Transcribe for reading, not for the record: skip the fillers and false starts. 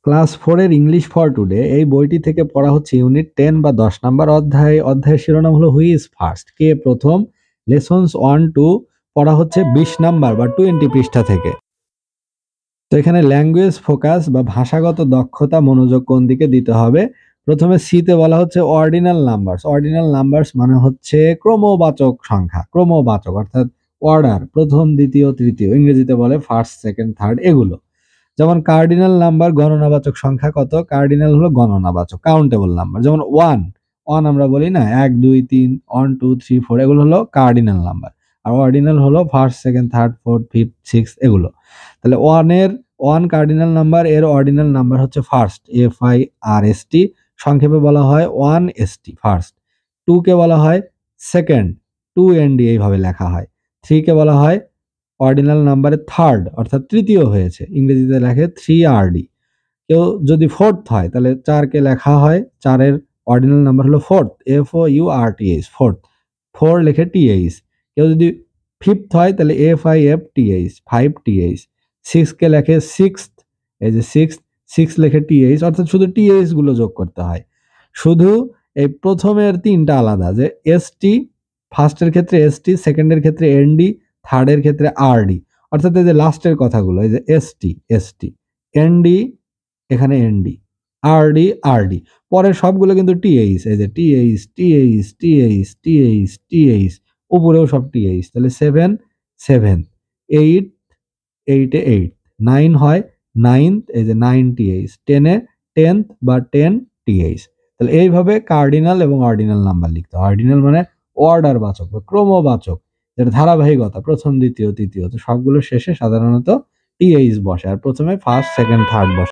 Class 4 এর English for today এই বইটি থেকে পড়া হচ্ছে ইউনিট 10 বা 10 নাম্বার অধ্যায়। অধ্যায়ের শিরোনাম হলো হুই ইজ ফার্স্ট, কে প্রথম। লেসন্স 1-2 পড়া হচ্ছে 20 নাম্বার বা 20 পৃষ্ঠা থেকে। তো এখানে ল্যাঙ্গুয়েজ ফোকাস বা ভাষাগত দক্ষতা মনোযোগ কোন দিকে দিতে হবে। প্রথমে সিতে বলা হচ্ছে অর্ডিনাল নাম্বারস। অর্ডিনাল নাম্বারস মানে হচ্ছে ক্রমবাচক সংখ্যা, ক্রমবাচক অর্থাৎ অর্ডার, প্রথম দ্বিতীয় তৃতীয়, ইংরেজিতে বলে ফার্স্ট সেকেন্ড থার্ড এগুলো। যেমন কার্ডিনাল নাম্বার গণনাবাচক সংখ্যা কত? কার্ডিনাল হলো গণনাবাচক, কাউন্টেবল নাম্বার। যেমন ওয়ান, আমরা বলি না 1 2 3 1 2 3 4, এগুলো হলো কার্ডিনাল নাম্বার। আর অর্ডিনাল হলো first second third fourth fifth six এগুলো। তাহলে ওয়ান কার্ডিনাল নাম্বার, এর অর্ডিনাল নাম্বার হচ্ছে ফার্স্ট, FIRST, সংক্ষেপে বলা হয় 1ST ফার্স্ট। 2 কে বলা হয় সেকেন্ড, 2ND এইভাবে লেখা হয়। 3 কে বলা হয় অর্ডিনাল নাম্বারে থার্ড অর্থাৎ তৃতীয় হয়েছে, ইংরেজিতে লেখে 3RD। কেউ যদি ফোর্থ হয় তাহলে 4 কে লেখা হয়, 4 এর অর্ডিনাল নাম্বার হলো ফোর্থ, FOURTH ফোর্থ, 4 লেখে TH। কেউ যদি ফিফথ হয় তাহলে FIFTH 5TH। 6 কে লেখে সিক্সথ, এই যে সিক্স লেখে TH, অর্থাৎ শুধু TH গুলো যোগ করতে হয়। শুধু এই প্রথমের তিনটা আলাদা, যে ST ফার্স্টের ক্ষেত্রে ST, সেকেন্ডের ক্ষেত্রে ND, থার্ডের ক্ষেত্রে RD, অর্থাৎ এই যে লাস্টের কথাগুলো, এই যে ST ND, এখানে ND, RD পরের সবগুলো কিন্তু TH, এই যে TH, উপরেও সব TH। তাহলে 7 7, 8 8 এ 8, 9 হয় 9th, এই যে 9TH, 10 এ 10th বা 10TH। তাহলে এইভাবে কার্ডিনাল এবং অর্ডিনাল নাম্বার লিখতে হয়। অর্ডিনাল মানে অর্ডার বাচক বা ক্রমবাচক, যেটা ধারাবাহিকতা, প্রথম দ্বিতীয় তৃতীয়, তো সবগুলো শেষে সাধারণত TH বসে, আর প্রথমে ফার্স্ট সেকেন্ড থার্ড বসে।